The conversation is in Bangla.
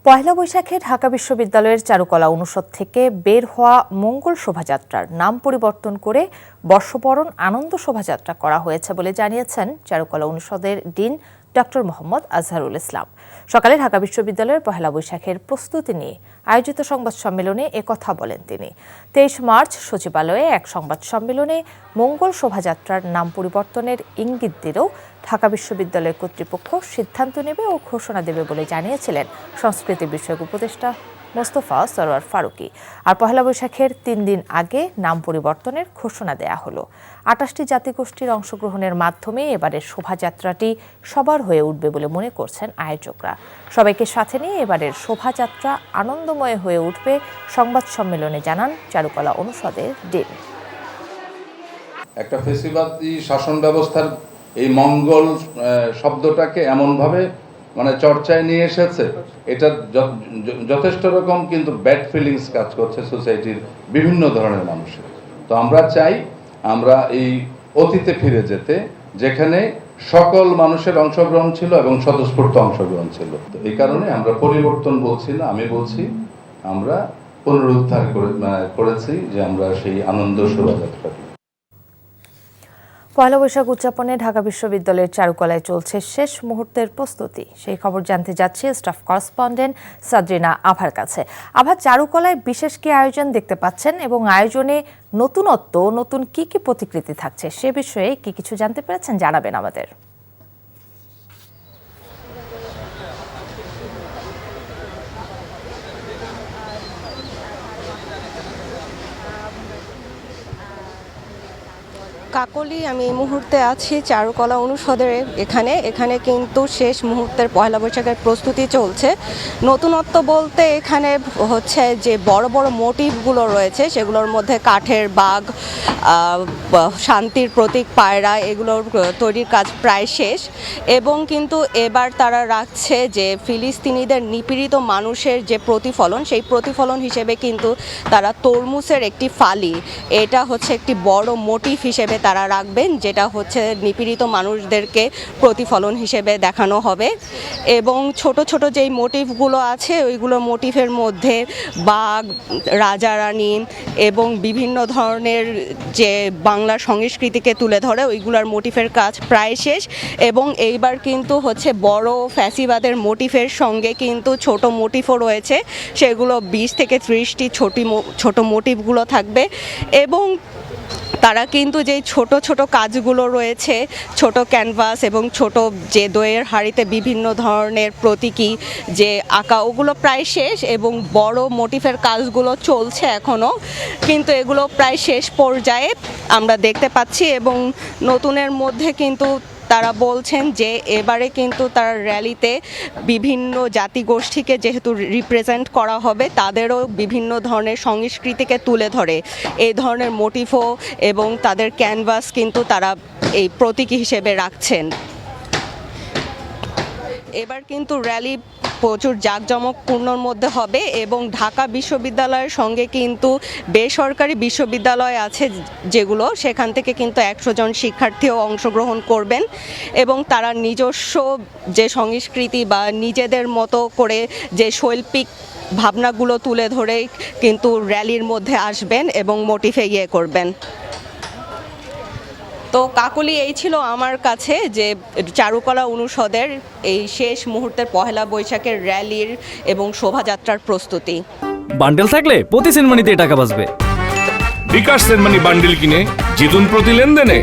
পয়লা বৈশাখে ঢাকা বিশ্ববিদ্যালয়ের চারুকলা অনুষদ থেকে বের হওয়া মঙ্গল শোভাযাত্রার নাম পরিবর্তন করে বর্ষবরণ আনন্দ শোভাযাত্রা করা হয়েছে বলে জানিয়েছেন চারুকলা অনুষদের ডিন ডক্টর মোহাম্মদ আজহারুল ইসলাম। সকালে ঢাকা বিশ্ববিদ্যালয়ের পহেলা বৈশাখের প্রস্তুতি নিয়ে আয়োজিত সংবাদ সম্মেলনে একথা বলেন তিনি। 23 মার্চ সচিবালয়ে এক সংবাদ সম্মেলনে মঙ্গল শোভাযাত্রার নাম পরিবর্তনের ইঙ্গিত দিলেও ঢাকা বিশ্ববিদ্যালয় কর্তৃপক্ষ সিদ্ধান্ত নেবে ও ঘোষণা দেবে বলে জানিয়েছিলেন সংস্কৃতি বিষয়ক উপদেষ্টা মোস্তফা সরোয়ার ফারুকী। আর পহেলা বৈশাখের 3 দিন আগে নাম পরিবর্তনের ঘোষণা দেয়া হলো। 28টি জাতিগোষ্ঠীর অংশগ্রহণের মাধ্যমে এবারের শোভাযাত্রাটি সবার হয়ে উঠবে বলে মনে করছেন আয়োজকরা। সবাইকে সাথে নিয়ে এবারের শোভাযাত্রা আনন্দময় হয়ে উঠবে সংবাদ সম্মেলনে জানান চারুকলা অনুষদের ডিন। একটা ফেসিবাদী শাসন ব্যবস্থার এই মঙ্গল শব্দটাকে এমনভাবে চর্চায় নিয়ে এসেছে, এটা যথেষ্ট রকম কিন্তু ব্যাড ফিলিংস কাজ করছে সোসাইটির বিভিন্ন ধরনের মানুষের। তো আমরা চাই আমরা এই অতীতে ফিরে যেতে, যেখানে সকল মানুষের অংশগ্রহণ ছিল এবং স্বতঃস্ফূর্ত অংশগ্রহণ ছিল। তো এই কারণে আমরা পরিবর্তন বলছি না, আমি বলছি আমরা পুনরুদ্ধার করেছি যে আমরা সেই আনন্দ শোভাযাত্রা। পয়লা বৈশাখ উদযাপনে ঢাকা বিশ্ববিদ্যালয়ের চারুকলায় চলছে শেষ মুহূর্তের প্রস্তুতি। সেই খবর জানতে যাচ্ছি স্টাফ করেসপন্ডেন্ট সাদরিনা আভার কাছে। আভা, চারুকলায় বিশেষ কি আয়োজন দেখতে পাচ্ছেন এবং আয়োজনে নতুনত্ব নতুন কি কি প্রতিকৃতি থাকছে সে বিষয়ে কি কিছু জানতে পেরেছেন জানাবেন আমাদের। কাকলি, আমি এই মুহূর্তে আছি চারুকলা অনুষদের এখানে কিন্তু শেষ মুহূর্তের পয়লা বৈশাখের প্রস্তুতি চলছে। নতুনত্ব বলতে এখানে হচ্ছে যে বড় বড় মোটিভগুলো রয়েছে সেগুলোর মধ্যে কাঠের বাঘ, শান্তির প্রতীক পায়রা, এগুলোর তৈরির কাজ প্রায় শেষ। এবং কিন্তু এবার তারা রাখছে যে ফিলিস্তিনিদের নিপীড়িত মানুষের যে প্রতিফলন, সেই প্রতিফলন হিসেবে কিন্তু তারা তরমুজের একটি ফালি, এটা হচ্ছে একটি বড় মোটিভ হিসেবে তারা রাখবেন, যেটা হচ্ছে নিপীড়িত মানুষদেরকে প্রতিফলন হিসেবে দেখানো হবে। এবং ছোট ছোট যেই মোটিভগুলো আছে ওইগুলো মোটিভের মধ্যে বাঘ, রাজা রানী এবং বিভিন্ন ধরনের যে বাংলা সংস্কৃতিকে তুলে ধরে ওইগুলোর মোটিভের কাজ প্রায় শেষ। এবং এইবার কিন্তু হচ্ছে বড় ফ্যাসিবাদের মোটিভের সঙ্গে কিন্তু ছোট মোটিভও রয়েছে, সেগুলো 20 থেকে 30টি ছোট মোটিভগুলো থাকবে। এবং তারা কিন্তু যেই ছোট ছোট কাজগুলো রয়েছে, ছোট ক্যানভাস এবং ছোট যে দইয়ের হাঁড়িতে বিভিন্ন ধরনের প্রতীকী যে আঁকা, ওগুলো প্রায় শেষ এবং বড় মোটিভের কাজগুলো চলছে এখনও, কিন্তু এগুলো প্রায় শেষ পর্যায়ে আমরা দেখতে পাচ্ছি। এবং নতুনের মধ্যে কিন্তু তারা বলছেন যে এবারে কিন্তু তার র্যালিতে বিভিন্ন জাতিগোষ্ঠীকে যেহেতু রিপ্রেজেন্ট করা হবে, তাদেরও বিভিন্ন ধরনের সংস্কৃতিকে তুলে ধরে এই ধরনের মোটিভও এবং তাদের ক্যানভাস কিন্তু তারা এই প্রতীকী হিসেবে রাখছেন। এবার কিন্তু র্যালি প্রচুর জাঁকজমকপূর্ণর মধ্যে হবে এবং ঢাকা বিশ্ববিদ্যালয়ের সঙ্গে কিন্তু বেসরকারি বিশ্ববিদ্যালয় আছে যেগুলো, সেখান থেকে কিন্তু 100 জন শিক্ষার্থীও অংশগ্রহণ করবেন এবং তারা নিজস্ব যে সংস্কৃতি বা নিজেদের মতো করে যে শৈল্পিক ভাবনাগুলো তুলে ধরে কিন্তু র্যালির মধ্যে আসবেন এবং মোটিভে করবেন। তো কাকলি, এই ছিল আমার কাছে যে চারুকলা অনুষদের এই শেষ মুহূর্তের পহেলা বৈশাখের র্যালির এবং শোভাযাত্রার প্রস্তুতি। বান্ডেল থাকলে প্রতি সেনমানিতে টাকা বাঁচবে। বিকাশ সেনমানি বান্ডেল কিনে জিতুন প্রতি লেনদেনে।